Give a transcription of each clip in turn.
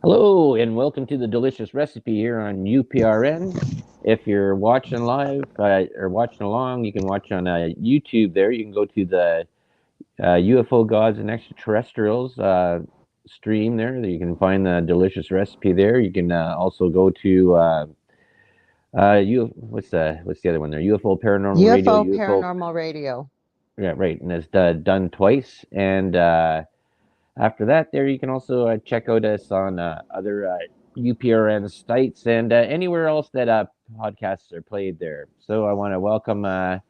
Hello, and welcome to the delicious recipe here on UPRN. If you're watching live or watching along, you can watch on YouTube there. You can go to the UFO Gods and Extraterrestrials stream there. You can find the delicious recipe there. You can also go to what's the other one there? UFO Paranormal Radio, UFO UFO. Paranormal Radio. Yeah, right. And it's done twice. And after that, there you can also check out us on other UPRN sites and anywhere else that podcasts are played there. So I want to welcome my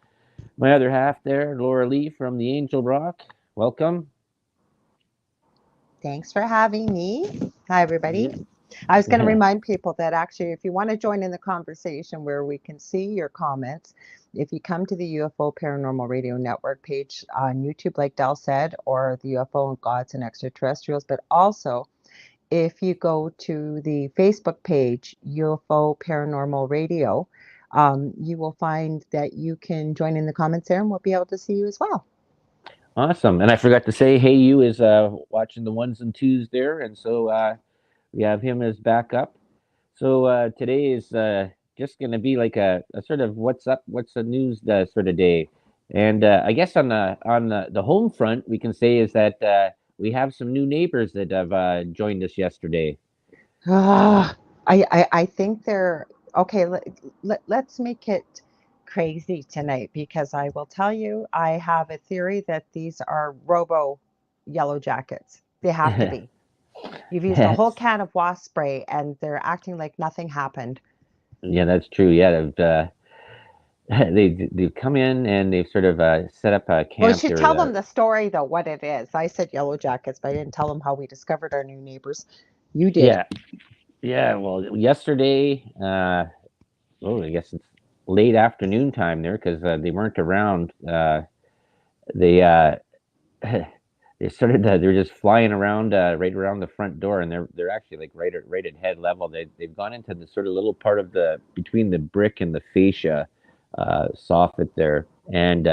other half there, Lorilei from the Angel Rock. Welcome. Thanks for having me. Hi, Yeah. everybody. I was going to Yeah. remind people that actually, if you want to join in the conversation where we can see your comments, if you come to the UFO Paranormal Radio Network page on YouTube, like Del said, or the UFO Gods and Extraterrestrials, but also if you go to the Facebook page, UFO Paranormal Radio, you will find that you can join in the comments there and we'll be able to see you as well. Awesome. And I forgot to say, Hey You is watching the ones and twos there. And so we have him as backup. So today is just going to be like a sort of what's up, what's the news sort of day. And I guess on the home front, we can say is that we have some new neighbors that have joined us yesterday. Ah, I think they're okay. Let's make it crazy tonight because I will tell you, I have a theory that these are robo yellow jackets. They have to be. You've used a whole Yes. can of wasp spray and they're acting like nothing happened. Yeah, that's true. Yeah, they've come in and they've sort of set up a Well, we camp should there. tell them the story though, what it is. I said yellow jackets, but I didn't tell them how we discovered our new neighbors. You did. Yeah, yeah. Well, yesterday, oh, I guess it's late afternoon time there because they weren't around. They they started they're just flying around right around the front door, and they're actually like right at head level. They've gone into the sort of little part of the between the brick and the fascia soffit there, and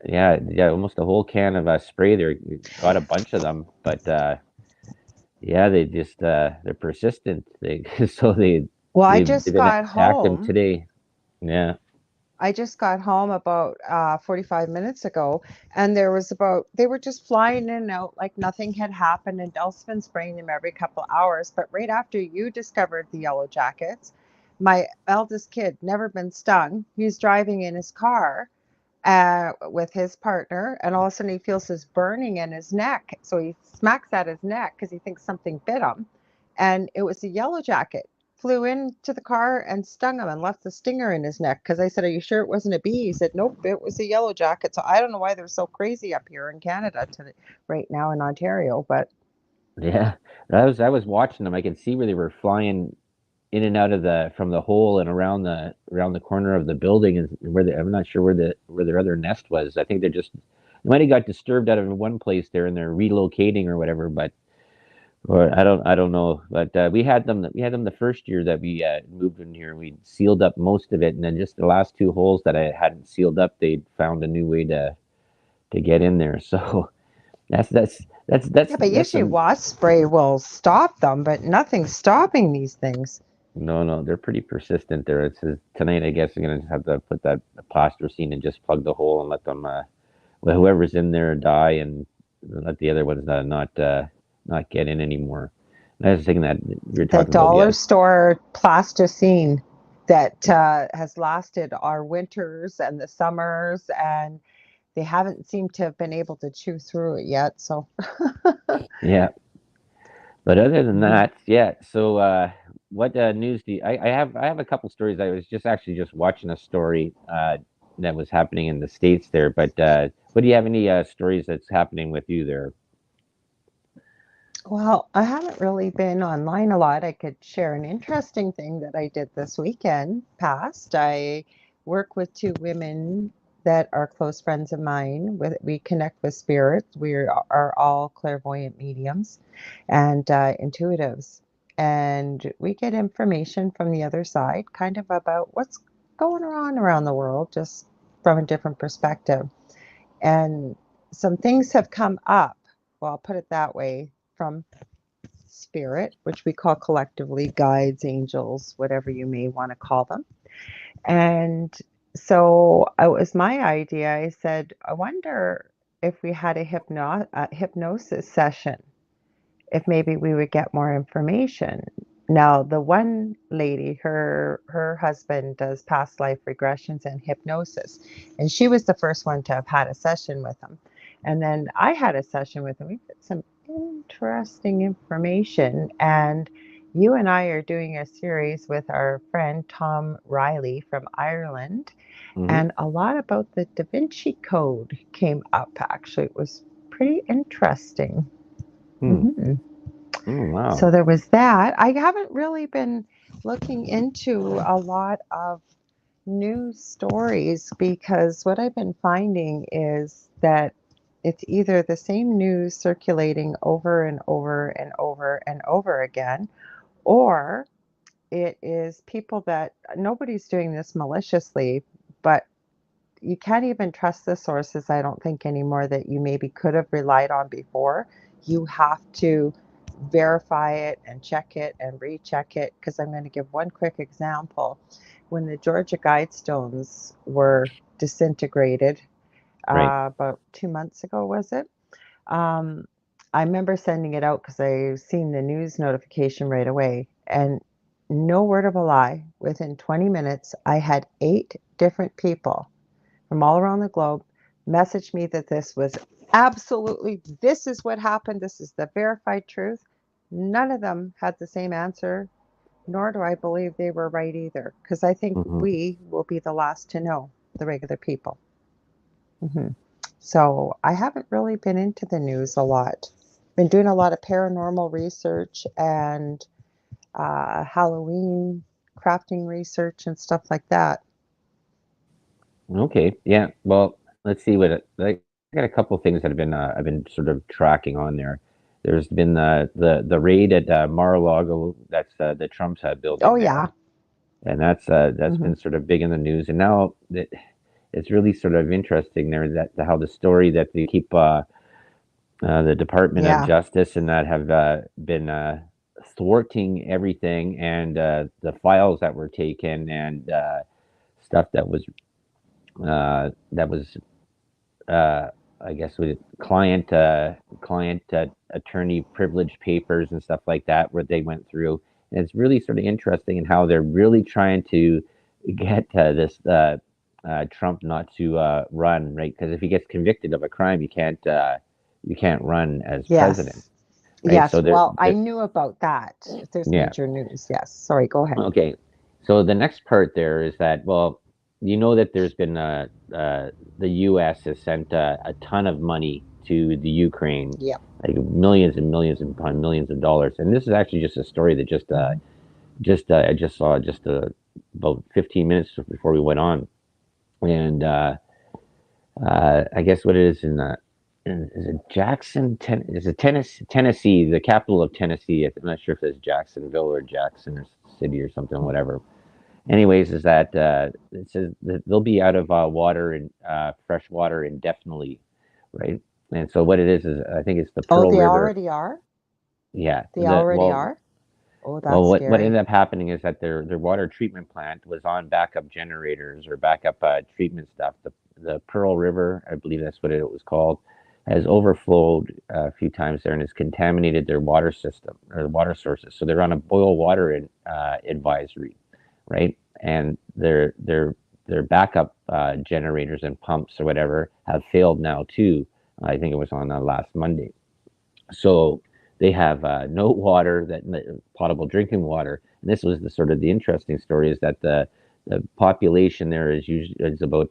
yeah, almost a whole can of spray there. Got a bunch of them, but yeah, they just they're persistent. They so Well, they've been active today. Yeah. I just got home about 45 minutes ago, and there was about, they were just flying in and out like nothing had happened. And Del's been spraying them every couple hours. But right after you discovered the yellow jackets, my eldest kid, never been stung, he's driving in his car with his partner, and all of a sudden he feels this burning in his neck. So he smacks at his neck because he thinks something bit him. And it was a yellow jacket. Flew into the car and stung him and left the stinger in his neck. Because I said, "Are you sure it wasn't a bee?" He said, "Nope, it was a yellow jacket." So I don't know why they're so crazy up here in Canada right now in Ontario. But Yeah, I was watching them. I could see where they were flying in and out of the from the hole and around the corner of the building, and I'm not sure where their other nest was. I think they might have got disturbed out of one place there and they're relocating or whatever. But or I don't know. But we had them the first year that we moved in here. We sealed up most of it, and then just the last two holes that I hadn't sealed up, they found a new way to get in there. So that's that's that's yeah, that's but that's usually some. wasp spray will stop them, but nothing's stopping these things. No, no, they're pretty persistent there. It says tonight, I guess, I'm gonna have to put that plasticine and just plug the hole and let them, well, whoever's in there die and let the other ones not get in anymore. And I was thinking that you're The talking about, dollar yeah, store plasticine that has lasted our winters and the summers, and they haven't seemed to have been able to chew through it yet. So, yeah. But other than mhm. that, yeah. So, what news do you, I have a couple stories. I was just actually just watching a story that was happening in the States there. But what do you have any stories that's happening with you there? Well, I haven't really been online a lot. I could share an interesting thing that I did this weekend past. I work with two women that are close friends of mine. We connect with spirits. We are all clairvoyant mediums and intuitives, and we get information from the other side, kind of about what's going on around the world, just from a different perspective. And some things have come up. Well, I'll put it that way from spirit, which we call collectively guides, angels, whatever you may want to call them. And so it was my idea. I said, I wonder if we had a hypnosis session, if maybe we would get more information. Now, the one lady, her husband does past life regressions and hypnosis, and she was the first one to have had a session with him. And then I had a session with him. We got some interesting information, and you and I are doing a series with our friend Tom Riley from Ireland, Mm-hmm. and a lot about the Da Vinci Code came up. Actually, it was pretty interesting. Hmm. hmm Oh, So wow. there was that. I haven't really been looking into a lot of news stories because what I've been finding is that it's either the same news circulating over and over and over and over again, or it is people that nobody's doing this maliciously, but you can't even trust the sources, I don't think, anymore that you maybe could have relied on before. You have to verify it and check it and recheck it. Because I'm going to give one quick example. When the Georgia Guidestones were disintegrated, Right. about 2 months ago, was it? Um, I remember sending it out because I seen the news notification right away. And no word of a lie, within 20 minutes, I had 8 different people from all around the globe messaged me that this was absolutely, this is what happened. This is the verified truth. None of them had the same answer, nor do I believe they were right either, because I think Mm-hmm. we will be the last to know, the regular people. hmm So I haven't really been into the news a lot. Been doing a lot of paranormal research and Halloween crafting research and stuff like that. Okay. Yeah. Well, let's see what like I got a couple things that I've been sort of tracking on there. There's been the raid at Mar-a-Lago. That's the Trump's Oh building there, yeah. and that's hmm been sort of big in the news. And now that it's really sort of interesting there that how the story that they keep the Department of Yeah. Justice and that have been thwarting everything and the files that were taken and stuff that was uh, I guess with client attorney privilege papers and stuff like that where they went through. And it's really sort of interesting in how they're really trying to get this Trump not to run, right? Because if he gets convicted of a crime, you can't run as president, Yes. right? So Yes. Well, I knew about that. If there's yeah. major news. Yes. Sorry, go ahead. Okay. So the next part there is that, well, you know that there's been the U.S. has sent a ton of money to the Ukraine, Yep. like millions and millions and upon millions of dollars. And this is actually just a story that hmm I just saw just about 15 minutes before we went on. And I guess what it is is it is it Tennessee, the capital of Tennessee. I'm not sure if it's Jacksonville or Jackson or City or something, whatever. Anyways, is that it says that they'll be out of water and fresh water indefinitely, right? And so what it is I think it's the Oh, Pearl they River. already are? Yeah. They already are? Oh, Well, that's what scary. ended up happening is that their water treatment plant was on backup generators or backup treatment stuff. The Pearl River, I believe that's what it was called, has overflowed a few times there and has contaminated their water system or water sources. So they're on a boil water advisory, right? And their backup generators and pumps or whatever have failed now too. I think it was on last Monday. So they have no water, that potable drinking water. And this was the sort of the interesting story is that the population there is about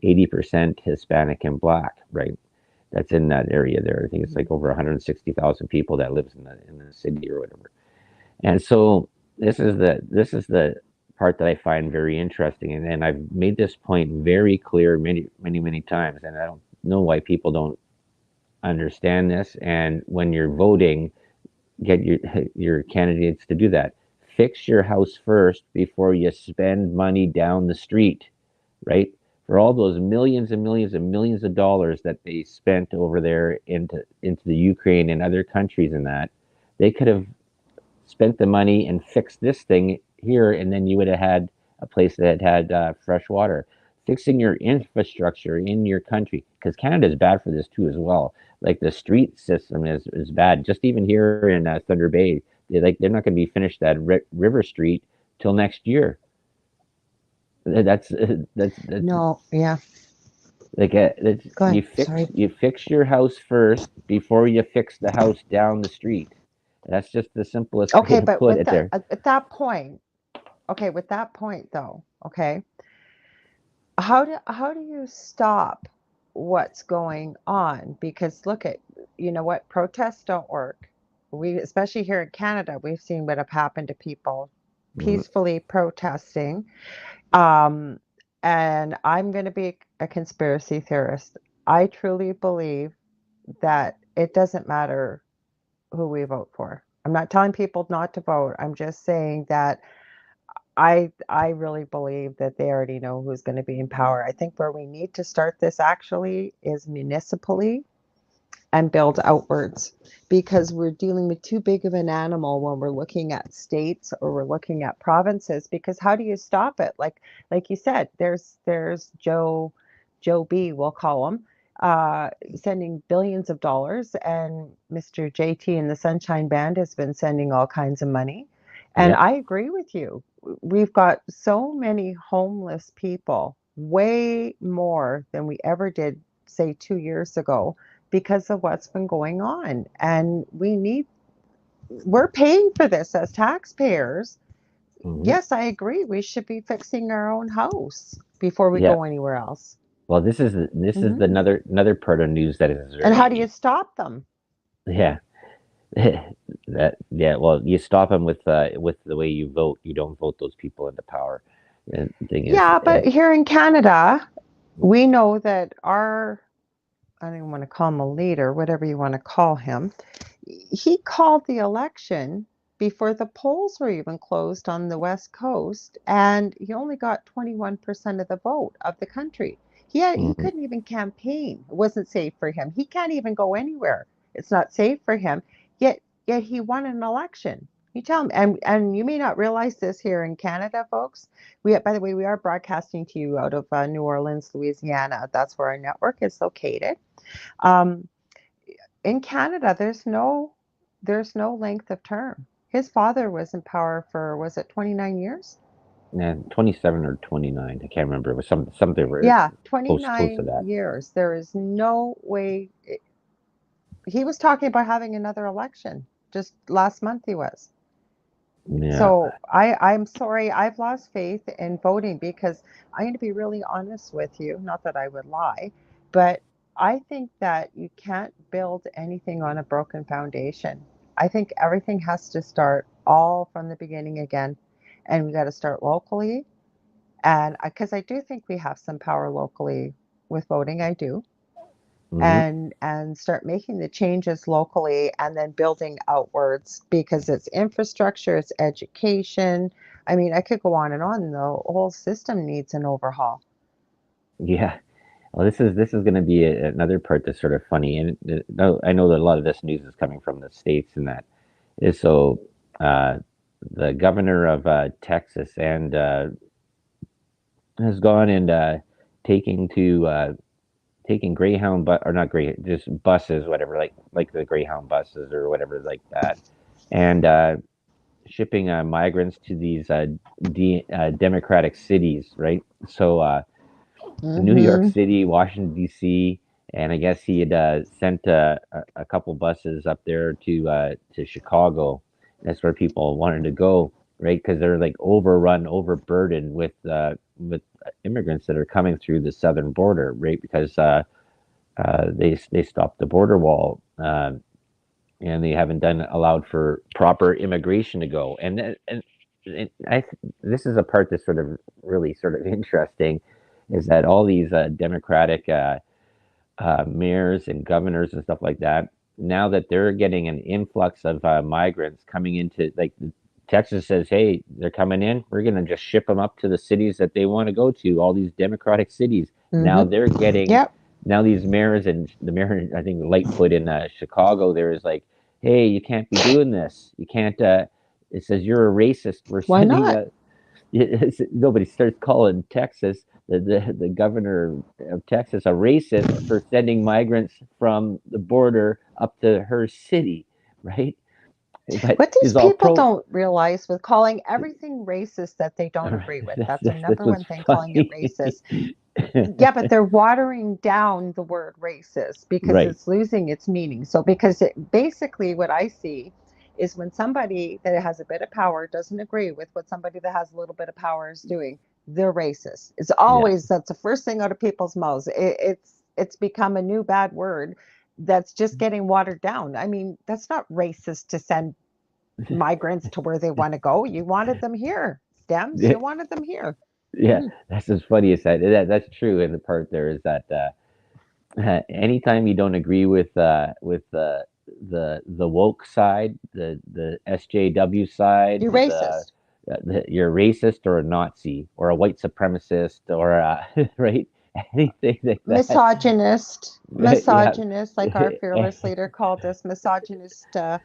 80% Hispanic and Black, right? That's in that area there. I think it's hmm like over 160,000 people that lives in the city or whatever. And so this is the part that I find very interesting, and I've made this point very clear many times, and I don't know why people don't understand this. And when you're voting, get your candidates to do that. Fix your house first before you spend money down the street, right? For all those millions and millions and millions of dollars that they spent over there into the Ukraine and other countries and that, They could have spent the money and fixed this thing here, and then you would have had a place that had fresh water. Fixing your infrastructure in your country, because Canada is bad for this too as well. Like the street system is bad. Just even here in Thunder Bay, they're not going to be finished that River Street till next year. That's that's No, yeah. like Go ahead. Sorry. you fix your house first before you fix the house down the street. That's just the simplest way Okay, to but put with it that there. at that point, okay, with that point though, okay, how do you stop what's going on? Because look at, you know what, protests don't work. We, especially here in Canada, we've seen what have happened to people Mm, peacefully protesting. Um, and I'm going to be a conspiracy theorist. I truly believe that it doesn't matter who we vote for. I'm not telling people not to vote. I'm just saying that I really believe that they already know who's going to be in power. I think where we need to start this actually is municipally and build outwards, because we're dealing with too big of an animal when we're looking at states or we're looking at provinces. Because how do you stop it? Like you said, there's Joe B, we'll call him, sending billions of dollars, and Mr. JT and the Sunshine Band has been sending all kinds of money. And yeah. I agree with you. We've got so many homeless people, way more than we ever did, say, 2 years ago, because of what's been going on. And we're paying for this as taxpayers. Hmm. Yes, I agree. We should be fixing our own house before we Yeah. go anywhere else. Well, this is Hmm. the another part of news that is And how do very you stop them? yeah. That yeah. Well, you stop them with the way you vote. You don't vote those people into power. And the thing is, Yeah, but here in Canada, we know that our, I don't even want to call him a leader, whatever you want to call him, he called the election before the polls were even closed on the West Coast, and he only got 21% of the vote of the country. He mhm, couldn't even campaign. It wasn't safe for him. He can't even go anywhere. It's not safe for him. Yet he won an election. You tell him, and you may not realize this here in Canada, folks. We, by the way, we are broadcasting to you out of New Orleans, Louisiana. That's where our network is located. Um, in Canada, there's no length of term. His father was in power for, was it 29 years? yeah, 27 or 29. I can't remember. It was something where Yeah, close to 29 that. years. There is no way. He was talking about having another election. Just last month he was. Yeah. So I'm sorry, I've lost faith in voting, because I'm going to be really honest with you, not that I would lie, but I think that you can't build anything on a broken foundation. I think everything has to start all from the beginning again. And we got to start locally. And because I do think we have some power locally with voting, I do, Hmm. and start making the changes locally and then building outwards, because it's infrastructure, it's education. I mean, I could go on and on. The whole system needs an overhaul. Yeah. Well, this is going to be another part that's sort of funny, and I know that a lot of this news is coming from the states, and that is so. Uh, the governor of Texas and has gone and taking to taking Greyhound, but or not Grey, just buses, whatever, like the Greyhound buses or whatever like that, and shipping migrants to these democratic cities, right? So New York Mm-hmm. City, Washington D.C., and I guess he had sent a couple buses up there to Chicago. That's where people wanted to go, right? Because they're like overrun, overburdened with immigrants that are coming through the southern border, right? Because they stopped the border wall. And they haven't done allowed for proper immigration to go. And this is a part that's sort of really sort of interesting, is that all these Democratic mayors and governors and stuff like that, now that they're getting an influx of migrants coming into, like, Texas says, hey, they're coming in. We're going to just ship them up to the cities that they want to go to, all these Democratic cities. Now they're Mm-hmm. getting, Yep. now these mayors, and the mayor, I think Lightfoot in Chicago, there is like, hey, you can't be doing this. You can't. It says you're a racist. We're Why sending not? a. Nobody starts calling Texas, the governor of Texas, a racist for sending migrants from the border up to her city, right? But What these she's all people pro. don't realize with calling everything racist that they don't agree with, that's the That's number what's one thing, calling it funny. racist. Yeah, but they're watering down the word racist because Right. it's losing its meaning. So, because basically what I see is when somebody that has a bit of power doesn't agree with what somebody that has a little bit of power is doing, they're racist. It's Yeah. always that's the first thing out of people's mouths. It's become a new bad word that's just getting watered down. I mean, that's not racist to send migrants to where they want to go. You wanted them here, Dems. Yeah. You wanted them here. Yeah. Mm-hmm. That's as funny as that. That's true. In the part there is that anytime you don't agree with the woke side, the SJW side, You're racist. you're a racist or a Nazi or a white supremacist or right, anything like that. Misogynist, Yeah, misogynist, like our fearless leader called us, misogynist. I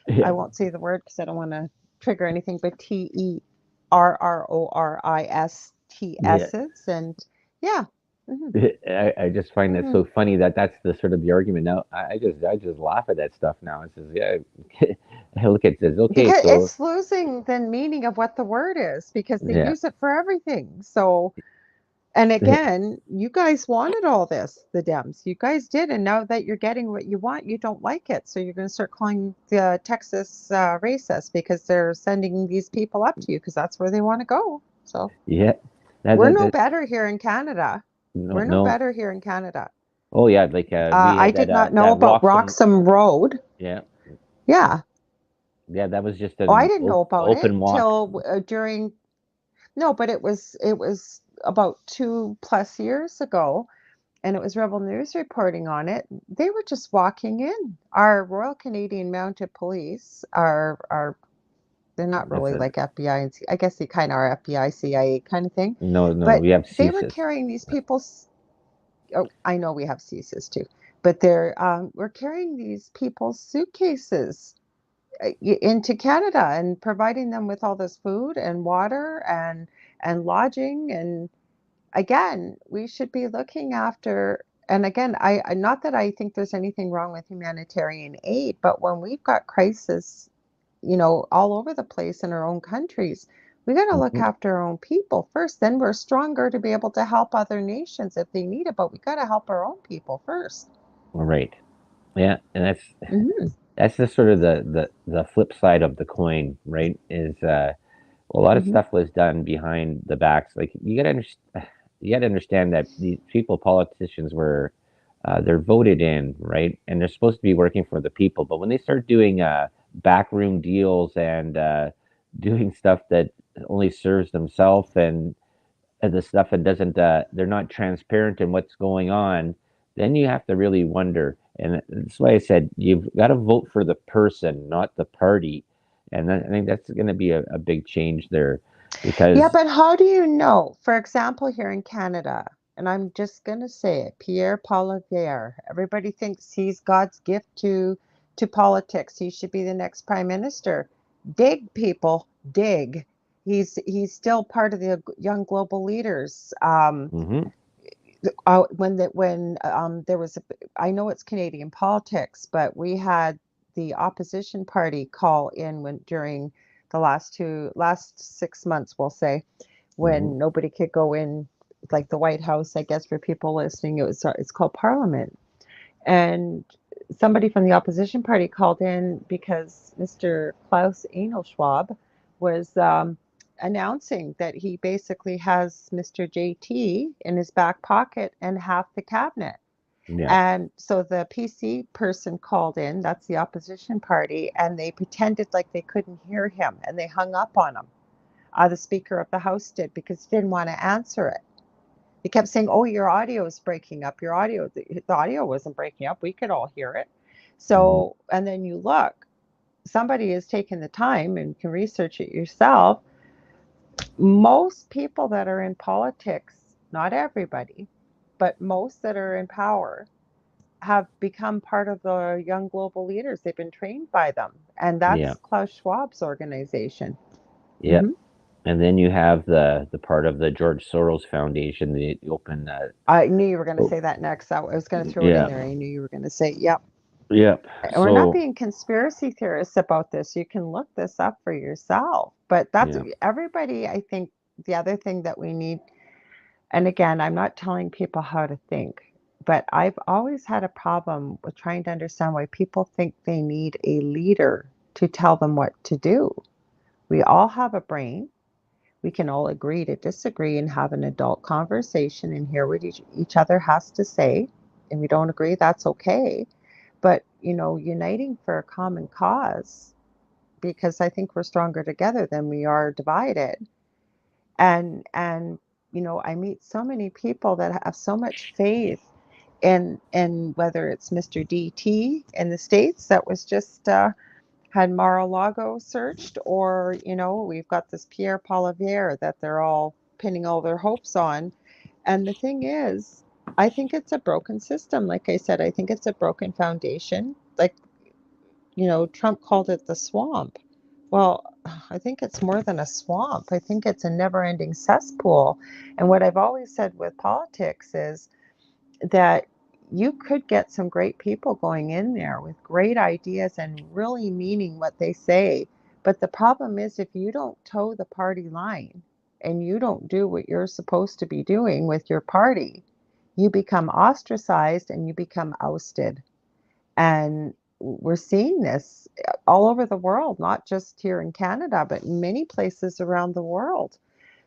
yeah, won't say the word because I don't want to trigger anything, but yeah. TERRORISTSs. And yeah. Hmm. I just find that Hmm. so funny that that's the sort of the argument now. I just laugh at that stuff now. It says, yeah, I look at this. Okay, Because so it's losing the meaning of what the word is because they yeah, use it for everything. So, and again, you guys wanted all this, the Dems. You guys did. And now that you're getting what you want, you don't like it. So you're going to start calling the Texas racist because they're sending these people up to you because that's where they want to go. So yeah. we're no That better here in Canada. no, We're no no. better here in Canada. Oh yeah, like we I had did not know that about Roxham. Roxham Road. Yeah, Yeah. yeah. That was just Oh, I an didn't know about it open walk. till during, no, but it was about 2+ years ago, and it was Rebel News reporting on it. They were just walking in. Our Royal Canadian Mounted Police are they're not That's really a like FBI and I guess they kind of are FBI, CIA kind of thing, no, no. but We have they were CSIS. carrying these people's. Oh, I know we have CSIS too, but we're carrying these people's suitcases into Canada and providing them with all this food and water and lodging. And again, we should be looking after. And again, not that I think there's anything wrong with humanitarian aid, but when we've got crisis, all over the place in our own countries, we got to look Mhm. after our own people first. Then we're stronger to be able to help other nations if they need it. But we got to help our own people first. All right. Yeah, and Hmm. that's the sort of the flip side of the coin, right? Is a lot of Hmm. stuff was done behind the backs. Like you got to understand that these people, politicians, were they're voted in, right? And they're supposed to be working for the people. But when they start doing backroom deals and doing stuff that only serves themselves and the stuff and doesn't, they're not transparent in what's going on, then you have to really wonder. And that's why I said you've got to vote for the person, not the party. And I think that's going to be a big change there Yeah, because but how do you know? For example, here in Canada, and I'm just going to say it, Pierre Poilievre. Everybody thinks he's God's gift to politics. He should be the next prime minister. Dig, people, dig. He's still part of the young global leaders. hmm When there was, I know it's Canadian politics, but we had the opposition party call in when during the last 6 months, we'll say, hmm when nobody could go in, like the White House, I guess for people listening, it's called Parliament. And somebody from the opposition party called in because Mr. Klaus Schwab was announcing that he basically has Mr. JT in his back pocket and half the cabinet. yeah, And so the PC person called in, that's the opposition party, and they pretended like they couldn't hear him and they hung up on him. The Speaker of the House did because he didn't want to answer it. He kept saying, "Oh, your audio is breaking up. Your audio, the audio wasn't breaking up. We could all hear it." hmm So, and then you look, somebody has taken the time and can research it yourself. Most people that are in politics, not everybody, but most that are in power have become part of the young global leaders. They've been trained by them, and Yeah. that's Klaus Schwab's organization. Yeah. Hmm. And then you have the part of the George Soros Foundation, the open. I knew you were going to Oh, say that next. I was going to throw it in yeah. there. I knew you were going to say, yep. Yep. And we're not So being conspiracy theorists about this. You can look this up for yourself. But that's yeah. everybody. I think the other thing that we need, and again, I'm not telling people how to think, but I've always had a problem with trying to understand why people think they need a leader to tell them what to do. We all have a brain. We can all agree to disagree and have an adult conversation and hear what each other has to say. And we don't agree, that's okay. But, uniting for a common cause, because I think we're stronger together than we are divided. And I meet so many people that have so much faith in whether it's Mr. DT in the States that was just had Mar-a-Lago searched, or we've got this Pierre Poilievre that they're all pinning all their hopes on. And the thing is, I think it's a broken system. Like I said, I think it's a broken foundation. Like, Trump called it the swamp. Well, I think it's more than a swamp. I think it's a never-ending cesspool. And what I've always said with politics is that you could get some great people going in there with great ideas and really meaning what they say. But the problem is, if you don't toe the party line and you don't do what you're supposed to be doing with your party, you become ostracized and you become ousted. And we're seeing this all over the world, not just here in Canada, but in many places around the world.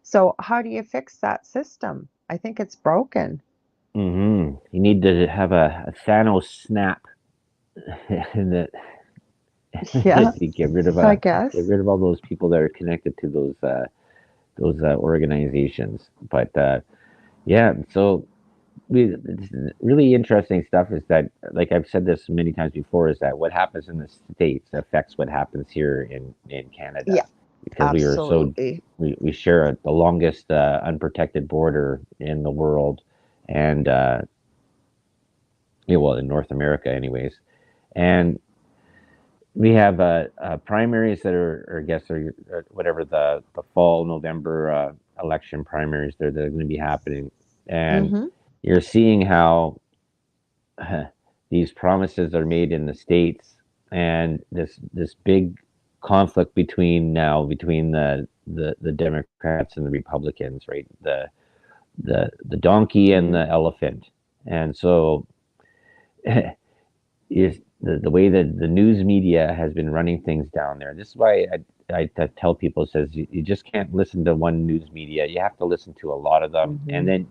So, how do you fix that system? I think it's broken. You need to have a Thanos snap, and that Yeah, you I get guess. rid of all those people that are connected to those organizations. But yeah, so it's really interesting stuff is that, like I've said this many times before, is that what happens in the states affects what happens here in Canada, Yeah, because absolutely. we share the longest unprotected border in the world, and yeah, well, in North America, anyways. And we have primaries that are, I guess, are whatever the fall November election primaries they're going to be happening, and Hmm. you're seeing how these promises are made in the states, and this big conflict between the Democrats and the Republicans, right? The donkey and Hmm. the elephant, and so is the way that the news media has been running things down there. This is why I tell people, says you just can't listen to one news media. You have to listen to a lot of them, and Hmm. then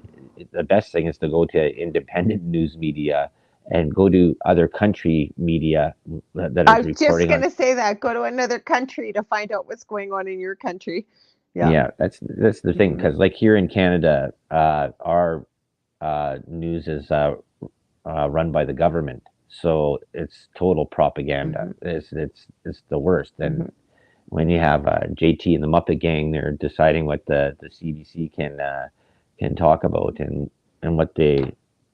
the best thing is to go to independent news media and go to other country media that I is was just reporting going on. to say that. Go to another country to find out what's going on in your country. Yeah. Yeah, that's the thing, Hmm. because like here in Canada, our news is run by the government, so it's total propaganda. Hmm. It's the worst. And Hmm. when you have JT and the Muppet Gang, they're deciding what the CBC can talk about, and what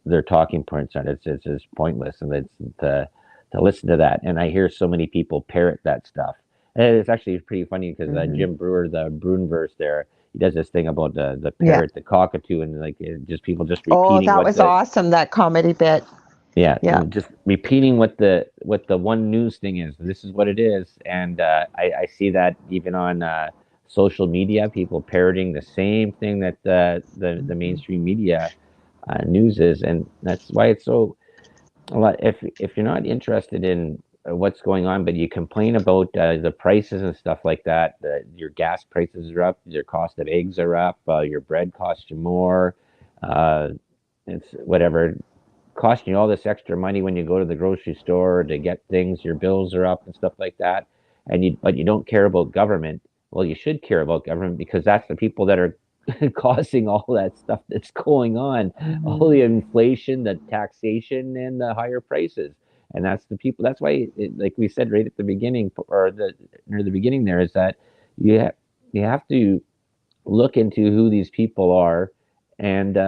their talking points are. It's just pointless, and it's to listen to that. And I hear so many people parrot that stuff. And it's actually pretty funny because Hmm. Jim Brewer, the Bruinverse, there, he does this thing about the Yeah. parrot, the cockatoo, and like just people just Oh, repeating that what was the awesome, that comedy bit. yeah, Yeah. just repeating what the one news thing is. This is what it is, and I see that even on social media, people parroting the same thing that the Hmm. mainstream media news is, and that's why it's so a lot. If you're not interested in what's going on, but you complain about the prices and stuff like that, your gas prices are up, your cost of eggs are up, your bread costs you more. Uh, it's whatever costing you all this extra money when you go to the grocery store to get things, your bills are up and stuff like that, and you don't care about government. Well, you should care about government, because that's the people that are causing all that stuff that's going on, all Hmm. the inflation, the taxation, and the higher prices. And that's the people. That's why, like we said right at the beginning, or the near the beginning, there is that you you have to look into who these people are, and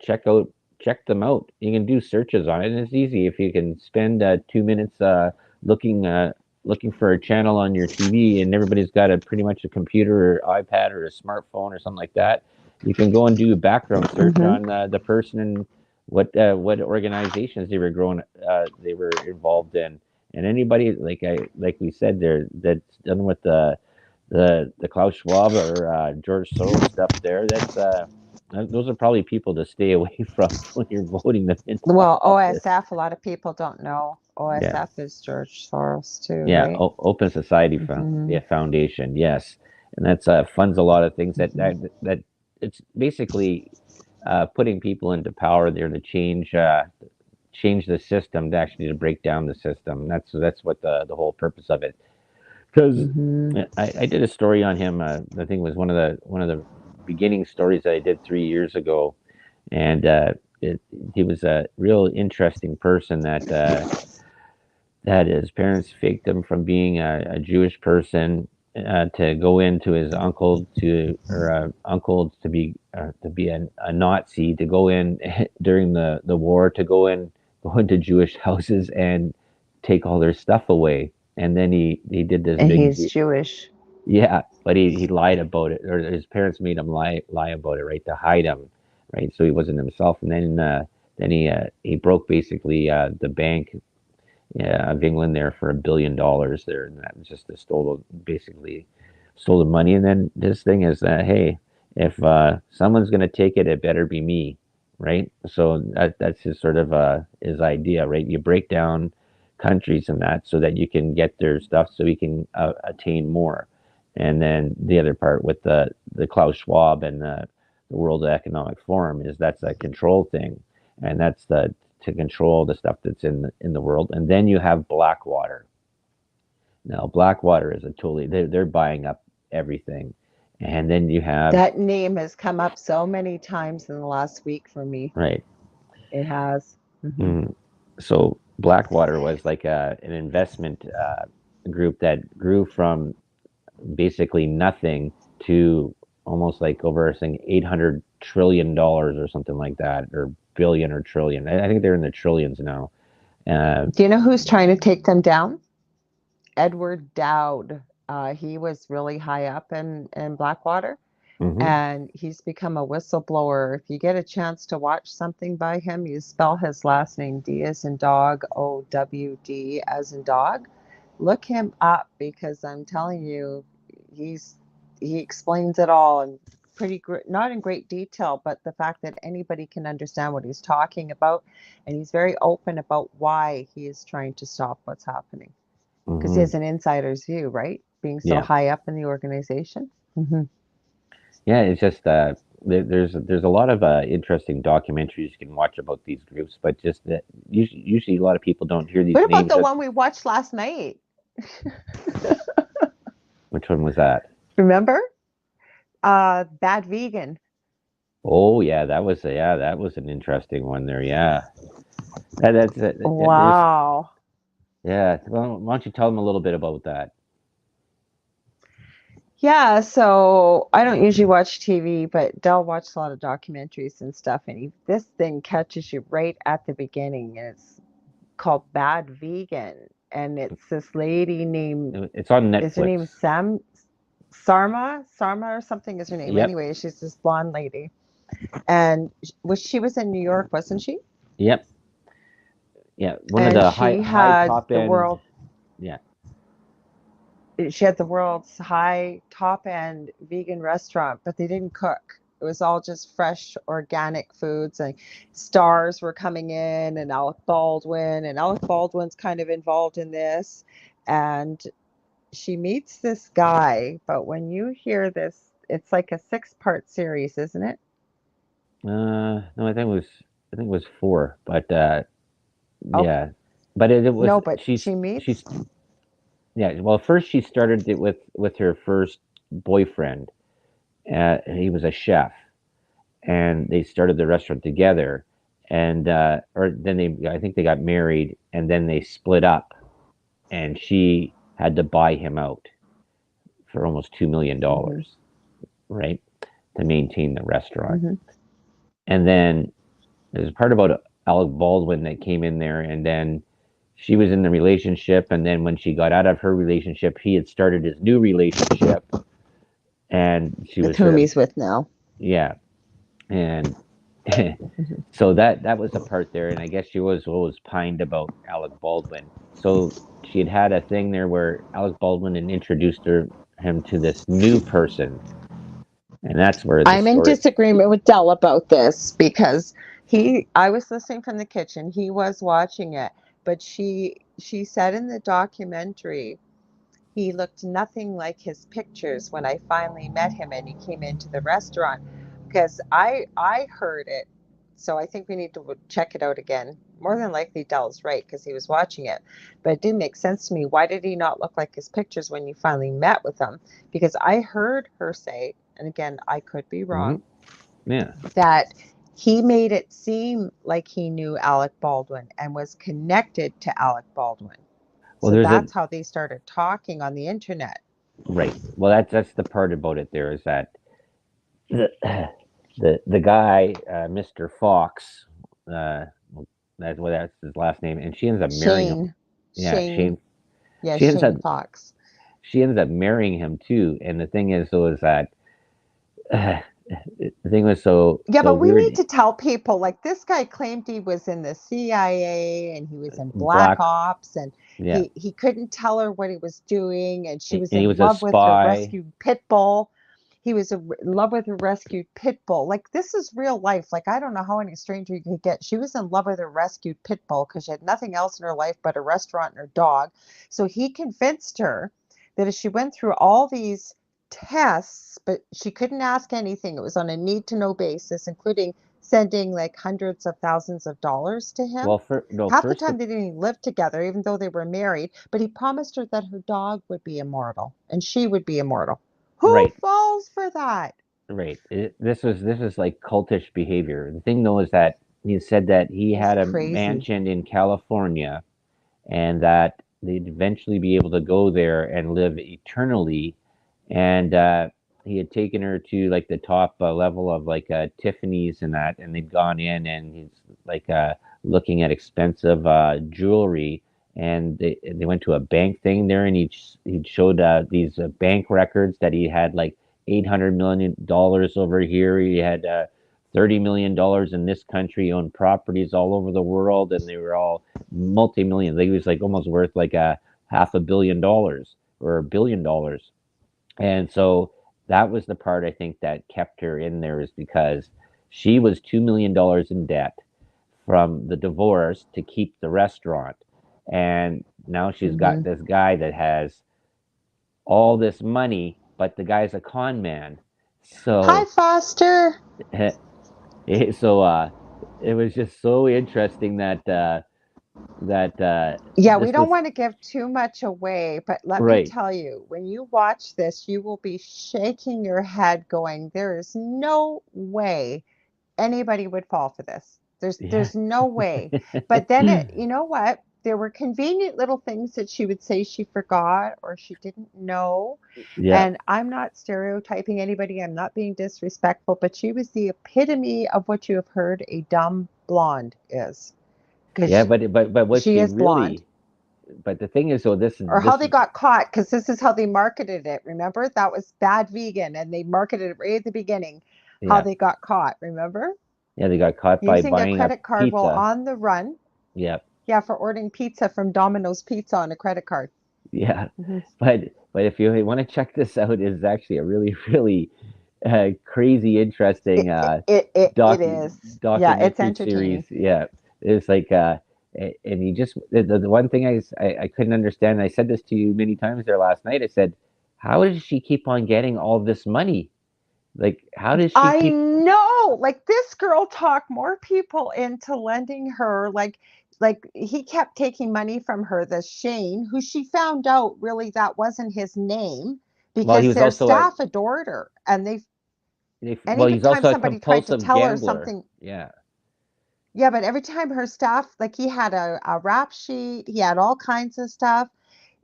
check out check them out. You can do searches on it, and it's easy if you can spend 2 minutes looking looking for a channel on your TV, and everybody's got a pretty much a computer or iPad or a smartphone or something like that. You can go and do a background search Mm-hmm. on the person and what organizations they were involved in, and anybody like we said there that's done with the Klaus Schwab or George Soros stuff there. Those are probably people to stay away from when you're voting them into Well, office. OSF, a lot of people don't know. Yeah, OSF is George Soros too, yeah. right? Open Society Mm-hmm. yeah, Foundation. Yes, and that's funds a lot of things Mm-hmm. that it's basically putting people into power there to change the system to actually to break down the system. That's what the whole purpose of it. Because Mm-hmm. I did a story on him. I think it was one of the beginning stories that I did 3 years ago, and he was a real interesting person that his parents faked him from being a Jewish person to go into his uncle to be a Nazi to go in during the war to go into Jewish houses and take all their stuff away. And then he did this And big he's Jewish. yeah, but he lied about it, or his parents made him lie about it, right, to hide him, right, so he wasn't himself. And then he broke basically the bank of England there for $1 billion there, and that was just basically stole the money. And then this thing is hey, if someone's going to take it, it better be me, right? So that's his sort of his idea, right? You break down countries and that so that you can get their stuff, so you can attain more. And then the other part with the Klaus Schwab and the World Economic Forum is that's a control thing, and that's the to control the stuff that's in the world. And then you have Blackwater. Now, Blackwater is a totally they're buying up everything, and then you have That name has come up so many times in the last week for me. right. It has. Mm-hmm. Mm, so Blackwater was like an investment group that grew from basically nothing to almost like over saying $800 trillion or something like that, or billion or trillion. I think they're in the trillions now. Uh, Do you know who's trying to take them down? Edward Dowd. He was really high up in Blackwater, mhm, and he's become a whistleblower. If you get a chance to watch something by him, you spell his last name D as in dog, OWD as in dog. Look him up because I'm telling you, he's he explains it all and not in great detail, but the fact that anybody can understand what he's talking about, and he's very open about why he is trying to stop what's happening because he mhm, has an insider's view, right? Being so yeah. high up in the organization. Mm-hmm. Yeah, it's just there's a lot of interesting documentaries you can watch about these groups, but just that usually a lot of people don't hear these What about names. the one we watched last night? Which one was that? Remember? Bad Vegan. Oh yeah, that was an interesting one there. Yeah, there's Wow. yeah. Well, why don't you tell them a little bit about that? Yeah, so I don't usually watch TV, but Dell watched a lot of documentaries and stuff, and this thing catches you right at the beginning, and it's called Bad Vegan, and it's this lady named, It's on is her Netflix. name Sarma or something is her name. Yep, Anyway, she's this blonde lady, and she was in New York, wasn't she? yep, yeah. One of And the high top end. Yeah. she had the world's high top end vegan restaurant, but they didn't cook. It was all just fresh organic foods, and stars were coming in, and Alec Baldwin's kind of involved in this. And she meets this guy, but when you hear this, it's like a six-part series, isn't it? No, I think it was four, but Oh, yeah, but it was no, but she's yeah. Well, first she started it with her first boyfriend. He was a chef, and they started the restaurant together. And or then I think they got married, and then they split up, and she had to buy him out for almost mm-hmm, $2 million, right, to maintain the restaurant. mm-hmm, And then There's a part about Alec Baldwin that came in there, and then she was in the relationship, and then when she got out of her relationship, he had started his new relationship, and she With was whom sort of, he's with now. yeah, and Mhm. so that was a part there, and I guess she was always pined about Alec Baldwin. So she had a thing there where Alec Baldwin had introduced him to this new person, and that's where the I'm in story. disagreement with Dell about this because I was listening from the kitchen, he was watching it, but she said in the documentary he looked nothing like his pictures when I finally met him and he came into the restaurant. Because I heard it, so I think we need to check it out again. More than likely, Dell's right because he was watching it, but it didn't make sense to me. Why did he not look like his pictures when you finally met with him? Because I heard her say, and again, I could be Hmm. wrong, Yeah. that he made it seem like he knew Alec Baldwin and was connected to Alec Baldwin. Well, So there's a that's how they started talking on the internet. right. Well, that's the part about it. There is that the the guy, Mr. Fox, uh, that's his last name, and she ends up marrying him. Shane, Yeah, Shane, yeah, She ends up Shane Fox. she ends up marrying him too. And the thing is, though, is that uh, the thing was Yeah, so but we weird. need to tell people like this guy claimed he was in the CIA and he was in Black Black, Ops and yeah, he couldn't tell her what he was doing and she and was he in was a love with her spy. rescued pit bull. He was in love with her rescued pit bull. Like this is real life. Like I don't know how any stranger you could get. She was in love with her rescued pit bull because she had nothing else in her life but a restaurant and her dog. So he convinced her that if she went through all these tests, but she couldn't ask anything. It was on a need to know basis, including sending like hundreds of thousands of dollars to him. Well, no, Half the first time they didn't even live together, even though they were married. But he promised her that her dog would be immortal and she would be immortal. Who right, falls for that? right. This was like cultish behavior. The thing though is that he said that he It was had a crazy. mansion in California, and that they'd eventually be able to go there and live eternally. And he had taken her to like the top level of like Tiffany's and that, and they'd gone in, and he's like looking at expensive jewelry, and they went to a bank thing there, and he showed these bank records that he had like $800 million over here. He had $30 million in this country. He owned properties all over the world, and they were all multi-million. He was like almost worth like a $500 million or $1 billion. And so that was the part I think that kept her in there, is because she was $2 million in debt from the divorce to keep the restaurant. And now she's got Mm-hmm. this guy that has all this money, but the guy's a con man. Hi, So Foster. so it was just so interesting that Yeah, we this don't was want to give too much away, but let me right. tell you, when you watch this, you will be shaking your head going, there is no way anybody would fall for this. Yeah. There's no way. But then you know what? There were convenient little things that she would say she forgot or she didn't know. Yeah. And I'm not stereotyping anybody. I'm not being disrespectful, but she was the epitome of what you have heard a dumb blonde is Yeah, because but what she she is blonde. really, but the thing is, so Or how this they is got caught because this is how they marketed it. Remember? That was bad vegan and they marketed it right at the beginning. How yeah. they got caught, remember? Yeah, they got caught by Using a buying a credit card while pizza. on the run. Yeah. Yeah, for ordering pizza from Domino's Pizza on a credit card. Yeah. Hmm. But if you want to check this out, it's actually a really really crazy interesting It doc is. Yeah, it's documentary series. entertaining. Yeah. It's like and he just the one thing I couldn't understand, I said this to you many times there last night. I said, how does she keep on getting all this money? Like, how does she I keep know. Like this girl talked more people into lending her like he kept taking money from her, the Shane, who she found out really that wasn't his name well, he because was their also a staff adored her and they well, any he's time also a somebody tried to compulsive tell her gambler. something. Yeah. Yeah, but every time her staff, like he had a rap sheet, he had all kinds of stuff.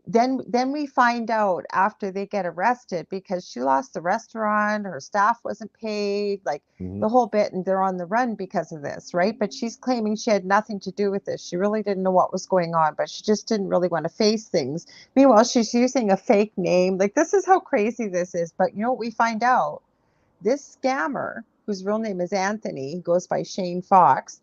then we find out after they get arrested because she lost the restaurant, her staff wasn't paid, like Hmm. the whole bit, and they're on the run because of this, right? But she's claiming she had nothing to do with this. She really didn't know what was going on, but she just didn't really want to face things. Meanwhile, she's using a fake name. Like, this is how crazy this is. But you know what we find out? This scammer, whose real name is Anthony, he goes by Shane Fox,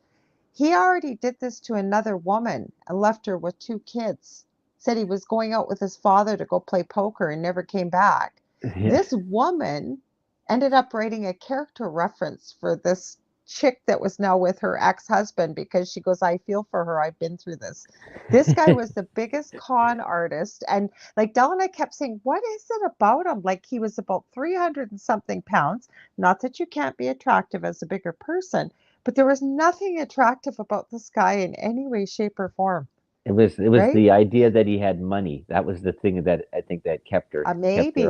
he already did this to another woman and left her with two kids. Said he was going out with his father to go play poker and never came back. Yeah. This woman ended up writing a character reference for this chick that was now with her ex-husband because she goes, I feel for her. I've been through this. This guy was the biggest con artist. And like Dell and I kept saying, what is it about him? Like he was about 300 and something pounds. Not that you can't be attractive as a bigger person, but there was nothing attractive about this guy in any way, shape, or form, It was right? the idea that he had money. That was the thing that I think that kept her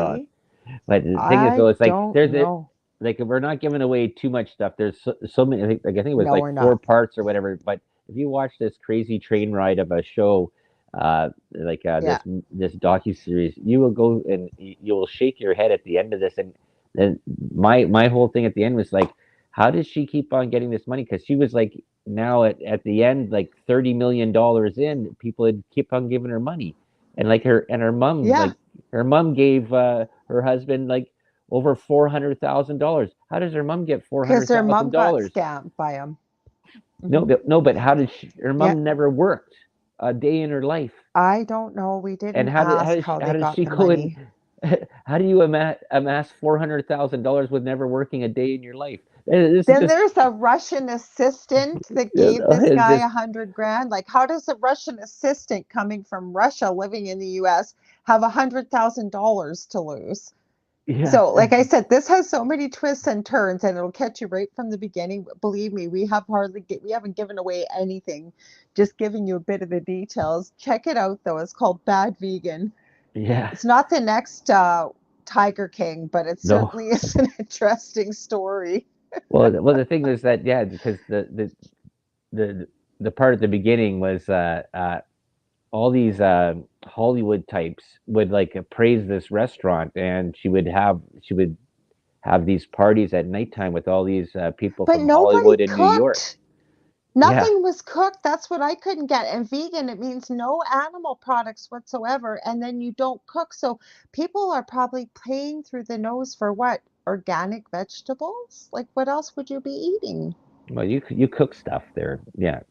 on. Maybe. But the thing is, though, I it's like don't know. like we're not giving away too much stuff. There's so many. I think it was No, like we're four not. parts or whatever. But if you watch this crazy train ride of a show, like Yeah. this docu series, you will go and you will shake your head at the end of this. And then my whole thing at the end was like, how does she keep on getting this money? Because she was like now at the end like $30 million in, people had keep on giving her money, and like her mom Yeah. like her mom gave her husband like over $400,000. How does her mom get four Because hundred their mom thousand got dollars? scammed by him. No, Hmm. no, but how did her Yeah. mom never worked a day in her life? I don't know. We And didn't ask how how they does got she the go and money. how do you amass $400,000 with never working a day in your life? This is Then just there's a Russian assistant that gave this is guy just 100 grand. Like, how does a Russian assistant coming from Russia living in the US have $100,000 to lose? yeah, So, like I said, this has so many twists and turns, and it'll catch you right from the beginning. Believe me, we haven't given away anything, just giving you a bit of the details. Check it out though. It's called Bad Vegan. yeah. It's not the next Tiger King, but it No. certainly is an interesting story. Well, the thing is that yeah, because the the part at the beginning was all these Hollywood types would like praise this restaurant, and she would have these parties at nighttime with all these people But from nobody Hollywood and New York. cooked. Yeah, Nothing was cooked. That's what I couldn't get. And vegan, it means no animal products whatsoever. And then you don't cook. So people are probably paying through the nose for what? Organic vegetables? Like what else would you be eating? well, you cook stuff there. Yeah,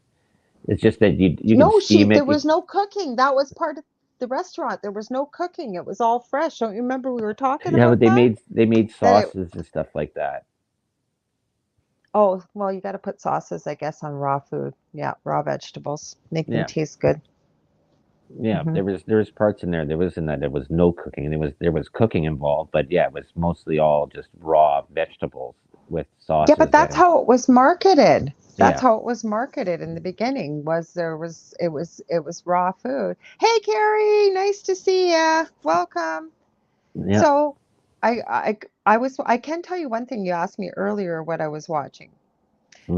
it's just that you can No, steam there it. was no cooking. That was part of the restaurant. There was no cooking. It was all fresh. Don't you remember we were talking Yeah, but about that? they made That it, sauces and stuff like that. oh, well, you got to put sauces, I guess, on raw food. Yeah, raw vegetables. Make them Yeah, taste good. yeah. Hmm. There was parts in there. There was in that there was no cooking. There was cooking involved, but yeah, it was mostly all just raw vegetables with Yeah, but sauces that's and how it was marketed. That's yeah. how it was marketed in the beginning. Was there was it was raw food. Hey, Carrie, nice to see ya. Welcome. Yeah. So, I can tell you one thing. You asked me earlier what I was watching.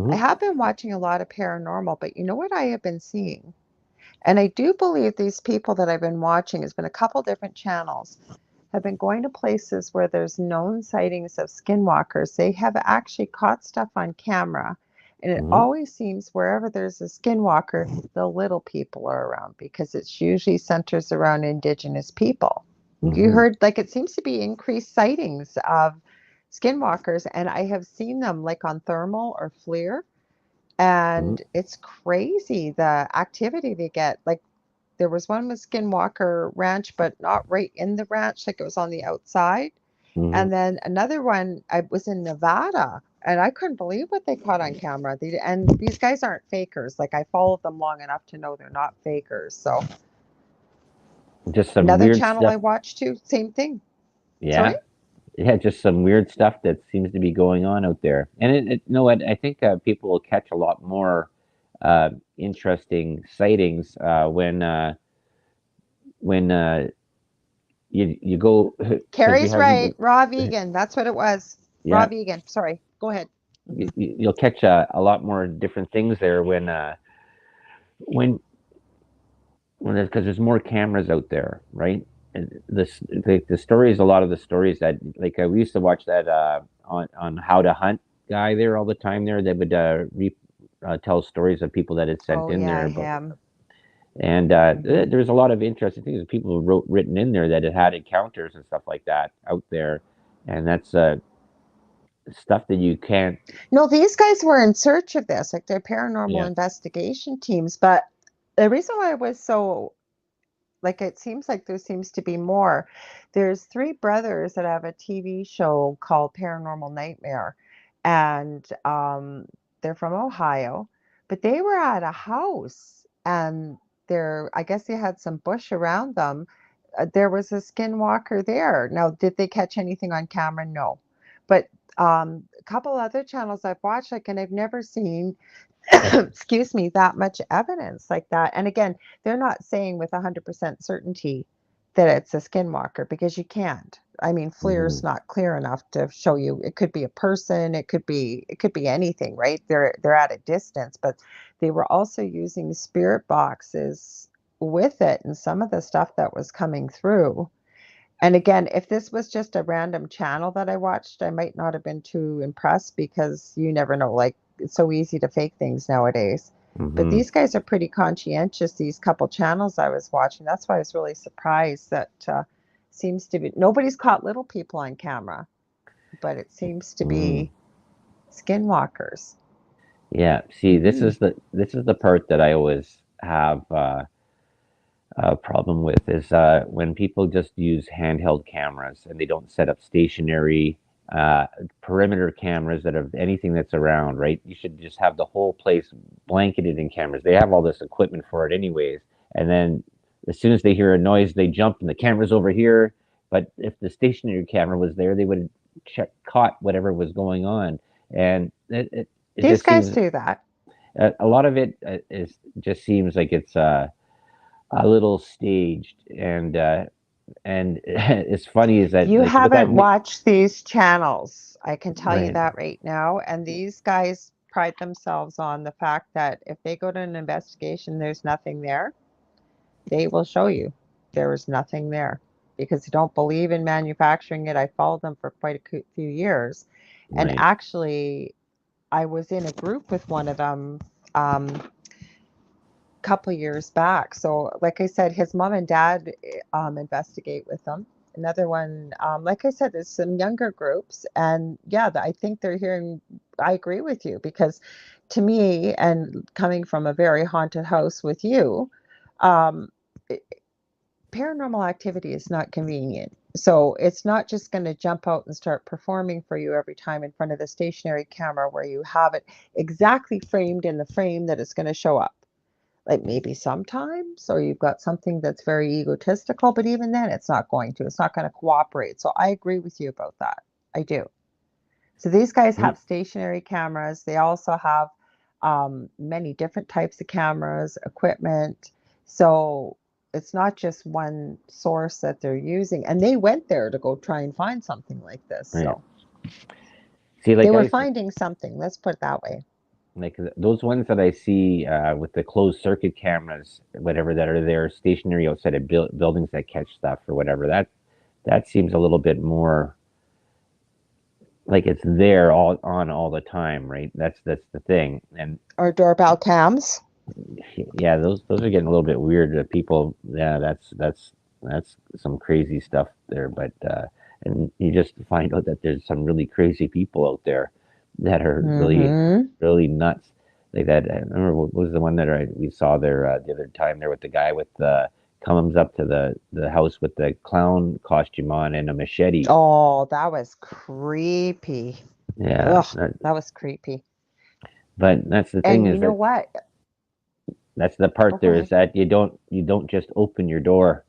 I Hmm. have been watching a lot of paranormal, but you know what I have been seeing? And I do believe these people that I've been watching, has been a couple different channels, have been going to places where there's known sightings of skinwalkers. They have actually caught stuff on camera. And it Hmm. always seems wherever there's a skinwalker, the little people are around because it's usually centers around indigenous people. You Hmm. heard, like, it seems to be increased sightings of skinwalkers, and I have seen them like on thermal or FLIR, Hmm. and it's crazy the activity they get. Like there was one with Skinwalker Ranch, but not right in the ranch, like it was on the outside. Hmm. And then another one, I was in Nevada, and I couldn't believe what they caught on camera. And these guys aren't fakers. Like I followed them long enough to know they're not fakers. So Just some another weird channel stuff. I watched too, same thing. Sorry? Yeah. Yeah, just some weird stuff that seems to be going on out there. And you know what? I think people will catch a lot more interesting sightings when you go because you Carrie's have right. Raw vegan. That's what it was. Raw yeah vegan. Sorry. Go ahead. you'll catch a lot more different things there when Well, because there's more cameras out there, right? And the stories, a lot of the stories that like we used to watch that on How to Hunt guy there all the time. There, they would tell stories of people that had sent Oh in yeah, there, but him. and Hmm. there's a lot of interesting things. People wrote written in there that had encounters and stuff like that out there, and that's stuff that you can't. No, these guys were in search of this, like they're paranormal Yeah. investigation teams. But the reason why I was so like it seems like there seems to be more. There's three brothers that have a TV show called Paranormal Nightmare, and they're from Ohio, but they were at a house and I guess they had some bush around them. There was a skinwalker there. Now, did they catch anything on camera? No, but a couple other channels I've watched, like, and I've never seen excuse me, that much evidence like that. And again, they're not saying with 100% certainty that it's a skinwalker because you can't. I mean, Hmm. FLIR's not clear enough to show you. It could be a person, it could be anything, right? They're at a distance, but they were also using spirit boxes with it and some of the stuff that was coming through. And again, if this was just a random channel that I watched, I might not have been too impressed because you never know. Like, it's so easy to fake things nowadays. But Hmm. these guys are pretty conscientious, these couple channels I was watching. That's why I was really surprised that seems to be nobody's caught little people on camera, but it seems to Hmm. be skinwalkers. Yeah. See, Hmm. this is the part that I always have. Problem with is when people just use handheld cameras and they don't set up stationary uh, perimeter cameras that have anything that's around, right? You should just have the whole place blanketed in cameras. They have all this equipment for it, anyways. And then as soon as they hear a noise, they jump and the camera's over here. But if the stationary camera was there, they would have caught whatever was going on. And it These just guys seems do that. a lot of it is just seems like it's a little staged and it's funny is that You like with that haven't watched these channels. I can tell you right that right now. And these guys pride themselves on the fact that if they go to an investigation, there's nothing there, they will show you there is nothing there because they don't believe in manufacturing it. I followed them for quite a few years. And right actually, I was in a group with one of them couple years back. So, like I said, his mom and dad investigate with them. Another one, like I said, there's some younger groups, and yeah, I think they're hearing. I agree with you because, to me, and coming from a very haunted house with you, um, it- paranormal activity is not convenient. So it's not just going to jump out and start performing for you every time in front of the stationary camera where you have it exactly framed in the frame that it's going to show up, like maybe sometimes, or you've got something that's very egotistical, but even then it's not going to cooperate. So I agree with you about that. I do. So these guys right have stationary cameras. They also have many different types of cameras, equipment. So it's not just one source that they're using, and they went there to go try and find something like this. right So see they like were I finding something, let's put it that way. like those ones that I see with the closed circuit cameras whatever that are there stationary outside of buildings that catch stuff or whatever that seems a little bit more like it's there all on all the time, right? That's the thing. And Or doorbell cams. yeah, those are getting a little bit weird. People, yeah, that's some crazy stuff there. But and you just find out that there's some really crazy people out there that are Mm-hmm. really nuts. Like that. I remember what was the one that we saw there the other time there with the guy with the comes up to the house with the clown costume on and a machete. Oh, that was creepy. Yeah, Ugh, that was creepy. but that's the thing And is you know that what? that's the Oh, part go there is ahead. that you don't just open your door.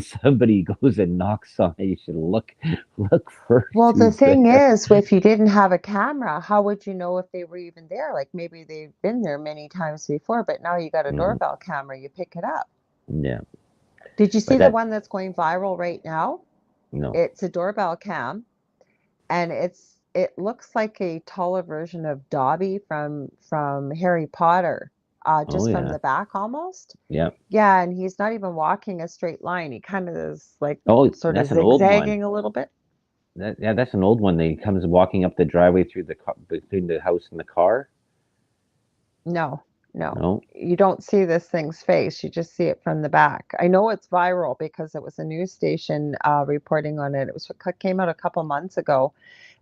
Somebody goes and knocks on it. You should look first Well, the who's thing there. is, if you didn't have a camera, how would you know if they were even there? Like maybe they've been there many times before, but now you got a Hmm. doorbell camera, you pick it up. Yeah, Did you see but the that one that's going viral right now? no. It's a doorbell cam, and it looks like a taller version of Dobby from Harry Potter. Oh just from yeah. the back almost. Yeah. Yeah, and he's not even walking a straight line. He kind of is like Oh, sort of that's an old one. zigzagging a little bit. Yeah, that's an old one. That he comes walking up the driveway through the between the house and the car. No, no. No. You don't see this thing's face. You just see it from the back. I know it's viral because it was a news station reporting on it. Came out a couple months ago,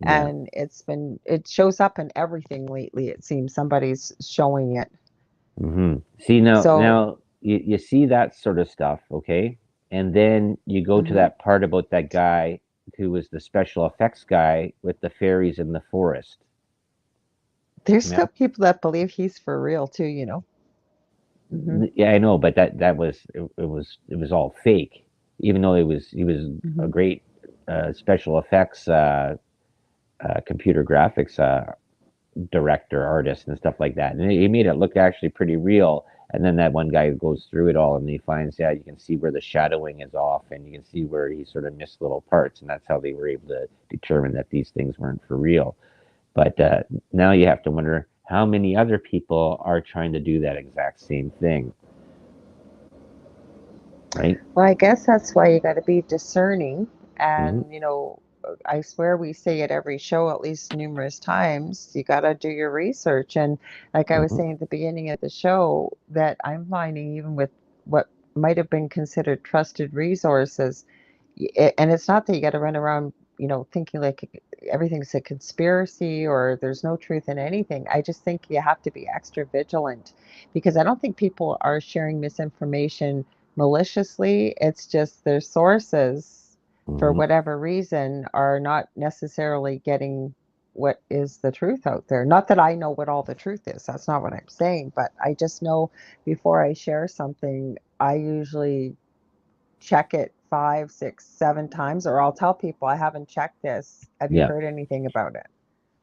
Yeah. and it shows up in everything lately. It seems somebody's showing it. See now, So, you see that sort of stuff, okay, and then you go to mhm. that part about that guy who was the special effects guy with the fairies in the forest. There's Yeah, still people that believe he's for real too, you know. Hmm. yeah, I know, but it was all fake. Even though he was a Hmm. great special effects computer graphics director, artist, and stuff like that. And he made it look actually pretty real. And then that one guy goes through it all and he finds, yeah, you can see where the shadowing is off and you can see where he sort of missed little parts. And that's how they were able to determine that these things weren't for real. But now you have to wonder how many other people are trying to do that exact same thing, right? Well, I guess that's why you got to be discerning. Mm-hmm. And, I swear we say it every show at least numerous times. You got to do your research. And like I was Mm-hmm. saying at the beginning of the show, that I'm finding even with what might have been considered trusted resources, and it's not that you got to run around, thinking like everything's a conspiracy or there's no truth in anything. I just think you have to be extra vigilant because I don't think people are sharing misinformation maliciously. It's just their sources, for Mm-hmm. whatever reason, are not necessarily getting what is the truth out there. Not that I know what all the truth is. That's not what I'm saying. But I just know before I share something, I usually check it 5, 6, 7 times, or I'll tell people I haven't checked this. Have you Yeah. heard anything about it?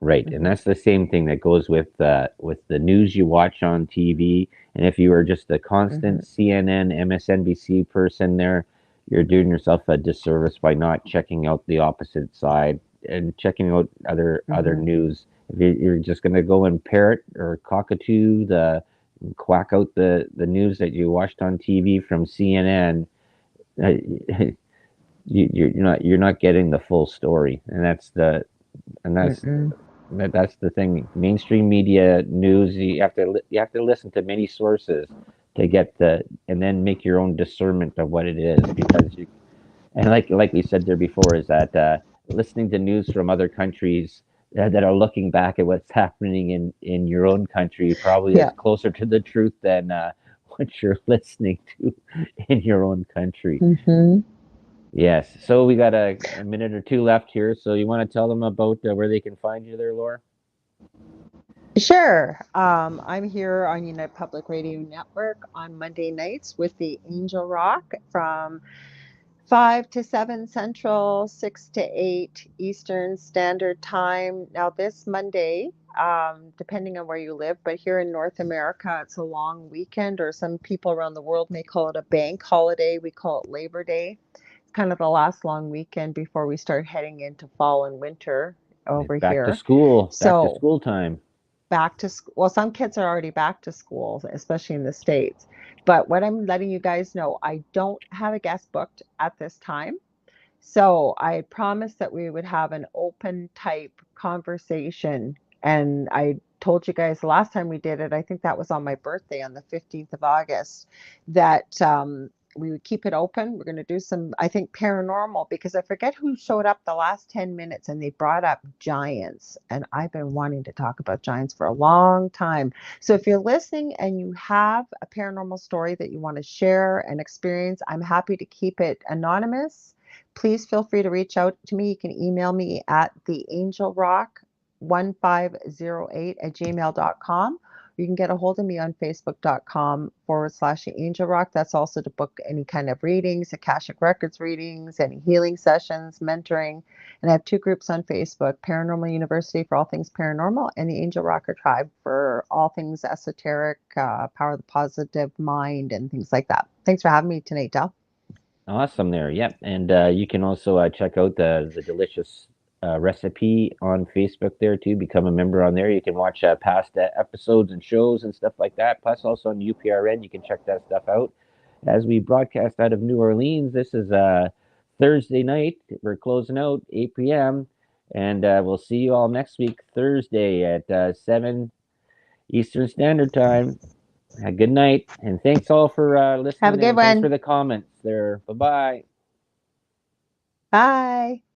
Right, and Hmm. that's the same thing that goes with the news you watch on TV. And if you are just a Hmm. constant CNN, MSNBC person, there, you're doing yourself a disservice by not checking out the opposite side and checking out other Hmm. news. If you're just going to go and parrot or cockatoo the quack out the news that you watched on TV from CNN, you're not getting the full story, and that's Mm-mm. that's the thing. Mainstream media news, you have to listen to many sources to get and then make your own discernment of what it is because you and like we said there before is that listening to news from other countries that are looking back at what's happening in your own country probably is Yeah. closer to the truth than what you're listening to in your own country. Hmm. Yes. So we got a minute or two left here. So you want to tell them about where they can find you there, Laura? Sure. I'm here on United Public Radio Network on Monday nights with the Angel Rock from 5 to 7 Central, 6 to 8 Eastern Standard Time. Now, this Monday, depending on where you live, but here in North America, it's a long weekend, or some people around the world may call it a bank holiday. We call it Labor Day. It's kind of the last long weekend before we start heading into fall and winter over Back to here. school. Back to So, school time. back to school. Well, some kids are already back to school, especially in the States. But what I'm letting you guys know, I don't have a guest booked at this time. So I promised that we would have an open type conversation. And I told you guys the last time we did it, I think that was on my birthday on the 15th of August, that we would keep it open. We're going to do some, I think, paranormal, because I forget who showed up the last 10 minutes and they brought up giants. And I've been wanting to talk about giants for a long time. So if you're listening and you have a paranormal story that you want to share and experience, I'm happy to keep it anonymous. Please feel free to reach out to me. You can email me at theangelrock1508 at gmail.com. You can get a hold of me on facebook.com/angelrock. That's also to book any kind of readings, Akashic Records readings, any healing sessions, mentoring. And I have two groups on Facebook, Paranormal University for all things paranormal, and the Angel Rocker Tribe for all things esoteric, power of the positive mind, and things like that. Thanks for having me tonight, Del. Awesome there. Yep. And you can also check out the delicious recipe on Facebook there too. Become a member on there. You can watch past episodes and shows and stuff like that. Plus, also on UPRN, you can check that stuff out. As we broadcast out of New Orleans, this is Thursday night. We're closing out 8 p.m. And we'll see you all next week, Thursday at 7 Eastern Standard Time. Good night. And thanks all for Have a listening good and thanks for one. the comments there. Bye bye. Bye.